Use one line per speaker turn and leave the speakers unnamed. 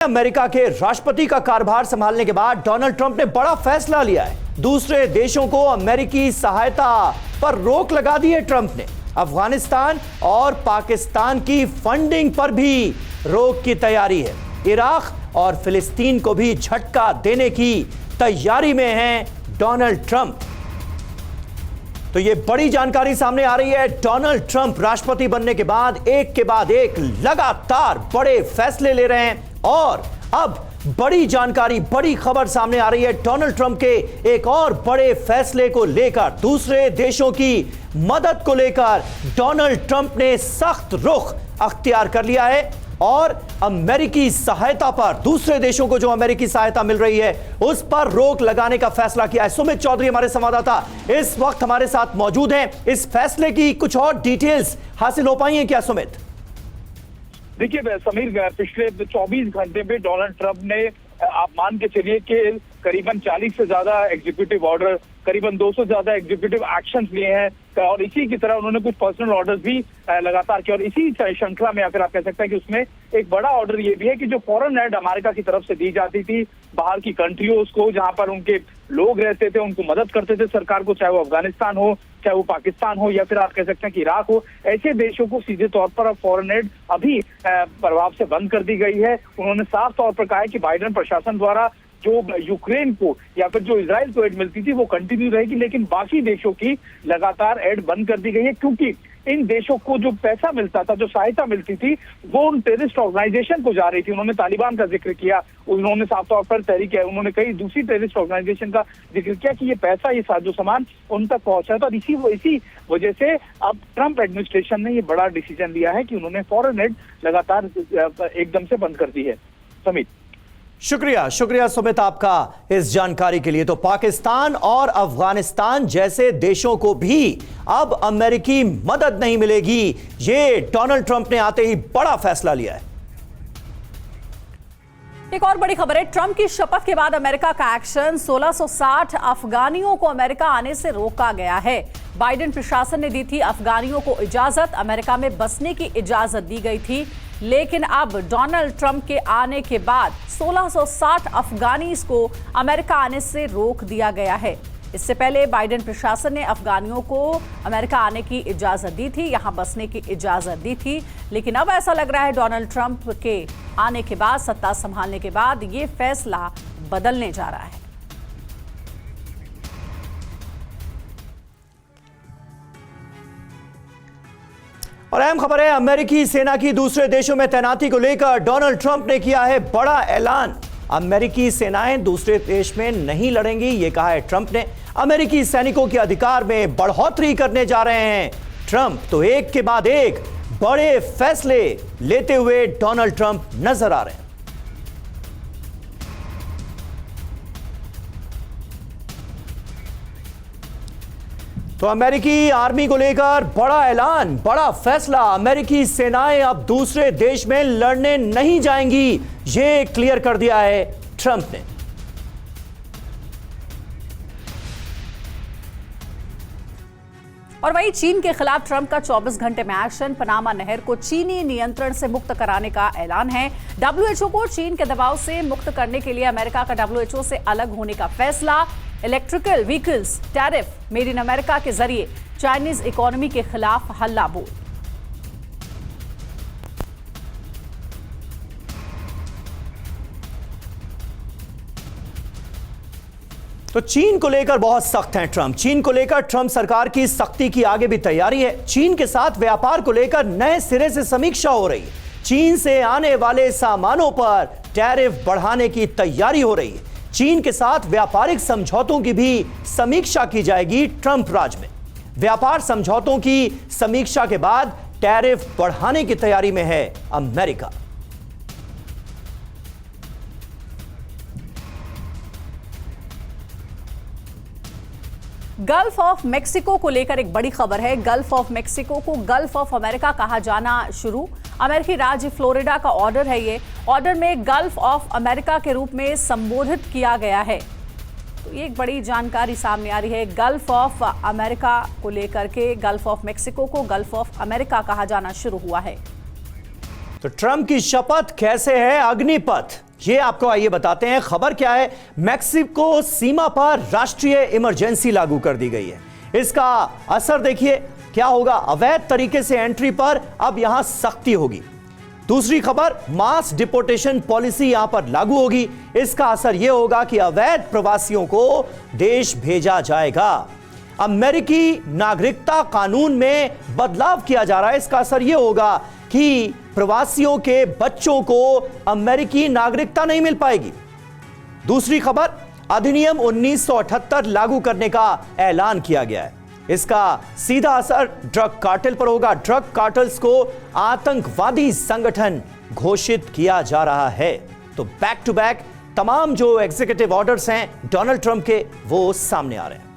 America के राष्ट्रपति का कार्यभार संभालने के बाद डोनाल्ड ट्रंप ने बड़ा फैसला लिया है। दूसरे देशों को अमेरिकी सहायता पर रोक लगा दी है। ट्रंप ने अफगानिस्तान और पाकिस्तान की फंडिंग पर भी रोक की तैयारी है। इराक और फिलिस्तीन को भी झटका देने की तैयारी में है डोनाल्ड ट्रंप। तो यह बड़ी जानकारी सामने आ रही है। डोनाल्ड ट्रंप राष्ट्रपति बनने के बाद एक लगातार बड़े फैसले ले रहे हैं और अब बड़ी जानकारी, बड़ी खबर सामने आ रही है। डोनाल्ड ट्रंप के एक और बड़े फैसले को लेकर, दूसरे देशों की मदद को लेकर डोनाल्ड ट्रंप ने सख्त रुख अख्तियार कर लिया है और अमेरिकी सहायता पर, दूसरे देशों को जो अमेरिकी सहायता मिल रही है उस पर रोक लगाने का फैसला किया है। सुमित चौधरी हमारे संवाददाता इस वक्त हमारे साथ मौजूद हैं। इस फैसले की कुछ और डिटेल्स हासिल हो पाई हैं क्या सुमित?
देखिए समीर, पिछले 24 घंटे में डोनाल्ड ट्रंप ने, आप मान के चलिए कि करीबन 40 से ज्यादा एग्जीक्यूटिव ऑर्डर, करीबन 200 ज्यादा एग्जीक्यूटिव एक्शंस लिए हैं और इसी की तरह उन्होंने कुछ पर्सनल ऑर्डर्स भी लगातार किए। और इसी श्रृंखला में आकर आप कह सकते हैं कि उसमें एक बड़ा ऑर्डर ये भी है कि जो फॉरेन एड अमेरिका की तरफ से दी जाती थी बाहर की कंट्रियों को, जहां पर उनके लोग रहते थे, उनको मदद करते थे सरकार को, चाहे वो अफगानिस्तान हो, चाहे वो पाकिस्तान हो, या फिर आप कह सकते हैं कि इराक हो, ऐसे देशों को सीधे तौर पर अब फॉरेन एड अभी प्रभाव से बंद कर दी गई है। उन्होंने साफ तौर पर कहा है कि बाइडेन प्रशासन द्वारा जो यूक्रेन को या फिर जो इजराइल को एड मिलती थी वो कंटिन्यू रहेगी, लेकिन बाकी देशों की लगातार एड बंद कर दी गई है, क्योंकि इन देशों को जो पैसा मिलता था, जो सहायता मिलती थी, वो उन टेररिस्ट ऑर्गेनाइजेशन को जा रही थी। उन्होंने तालिबान का जिक्र किया, उन्होंने साफ तौर पर तहरीक है, उन्होंने कई दूसरी टेररिस्ट ऑर्गेनाइजेशन का जिक्र किया कि ये पैसा, ये साजो सामान उन तक पहुंचा था। और इसी वजह से अब ट्रंप एडमिनिस्ट्रेशन ने ये बड़ा डिसीजन लिया है कि उन्होंने फॉरेन एड लगातार एकदम से बंद कर दी है। समीर,
शुक्रिया सुमित आपका इस जानकारी के लिए। तो पाकिस्तान और अफगानिस्तान जैसे देशों को भी अब अमेरिकी मदद नहीं मिलेगी, ये डोनाल्ड ट्रंप ने आते ही बड़ा फैसला लिया है।
एक और बड़ी खबर है, ट्रंप की शपथ के बाद अमेरिका का एक्शन, 1660 अफगानियों को अमेरिका आने से रोका गया है। बाइडेन प्रशासन ने दी थी अफगानियों को इजाजत, अमेरिका में बसने की इजाजत दी गई थी, लेकिन अब डोनाल्ड ट्रंप के आने के बाद 1660 अफगानीज को अमेरिका आने से रोक दिया गया है। इससे पहले बाइडेन प्रशासन ने अफगानियों को अमेरिका आने की इजाजत दी थी, यहां बसने की इजाजत दी थी, लेकिन अब ऐसा लग रहा है डोनाल्ड ट्रंप के आने के बाद, सत्ता संभालने के बाद, ये फैसला बदलने जा रहा है।
और अहम खबर है, अमेरिकी सेना की दूसरे देशों में तैनाती को लेकर डोनाल्ड ट्रंप ने किया है बड़ा ऐलान। अमेरिकी सेनाएं दूसरे देश में नहीं लड़ेंगी, यह कहा है ट्रंप ने। अमेरिकी सैनिकों के अधिकार में बढ़ोतरी करने जा रहे हैं ट्रंप। तो एक के बाद एक बड़े फैसले लेते हुए डोनाल्ड ट्रंप नजर आ रहे हैं। तो अमेरिकी आर्मी को लेकर बड़ा ऐलान, बड़ा फैसला। अमेरिकी सेनाएं अब दूसरे देश में लड़ने नहीं जाएंगी, ये क्लियर कर दिया है ट्रंप ने।
और वहीं चीन के खिलाफ ट्रंप का 24 घंटे में एक्शन, पनामा नहर को चीनी नियंत्रण से मुक्त कराने का ऐलान है। डब्ल्यूएचओ को चीन के दबाव से मुक्त करने के लिए अमेरिका का डब्ल्यूएचओ से अलग होने का फैसला। Electrical vehicles tariff made in America के जरिए चाइनीज इकोनॉमी के खिलाफ हल्ला बोल।
तो चीन को लेकर बहुत सख्त हैं ट्रंप। चीन को लेकर ट्रंप सरकार की सख्ती की आगे भी तैयारी है। चीन के साथ व्यापार को लेकर नए सिरे से समीक्षा हो रही है। चीन से आने वाले सामानों पर टैरिफ बढ़ाने की तैयारी हो रही है। चीन के साथ व्यापारिक समझौतों की भी समीक्षा की जाएगी ट्रंप राज में। व्यापार समझौतों की समीक्षा के बाद टैरिफ बढ़ाने की तैयारी में है अमेरिका।
गल्फ ऑफ मेक्सिको को लेकर एक बड़ी खबर है। गल्फ ऑफ मेक्सिको को गल्फ ऑफ अमेरिका कहा जाना शुरू। अमेरिकी राज्य फ्लोरिडा का ऑर्डर है ये। ऑर्डर में गल्फ ऑफ अमेरिका के रूप में संबोधित किया गया है। तो ये एक बड़ी जानकारी सामने आ रही है। गल्फ ऑफ अमेरिका को लेकर के गल्फ ऑफ मेक्सिको को गल्फ ऑफ अमेरिका कहा जाना शुरू हुआ है।
तो ट्रंप की शपथ कैसे है अग्निपथ? ये आपको आइए बताते हैं। खबर क्या है? मैक्सिको सीमा पर राष्ट्रीय इमरजेंसी लागू कर दी गई है। इसका असर देखिए क्या होगा। अवैध तरीके से एंट्री पर अब यहां सख्ती होगी। दूसरी खबर, मास डिपोर्टेशन पॉलिसी यहां पर लागू होगी। इसका असर यह होगा कि अवैध प्रवासियों को देश भेजा जाएगा। अमेरिकी नागरिकता कानून में बदलाव किया जा रहा है। इसका असर यह होगा कि प्रवासियों के बच्चों को अमेरिकी नागरिकता नहीं मिल पाएगी। दूसरी खबर, अधिनियम 1978 लागू करने का ऐलान किया गया है। इसका सीधा असर ड्रग कार्टेल पर होगा। ड्रग कार्टेल्स को आतंकवादी संगठन घोषित किया जा रहा है। तो बैक टू बैक तमाम जो एग्जीक्यूटिव ऑर्डर्स हैं डोनाल्ड ट्रंप के, वो सामने आ रहे हैं।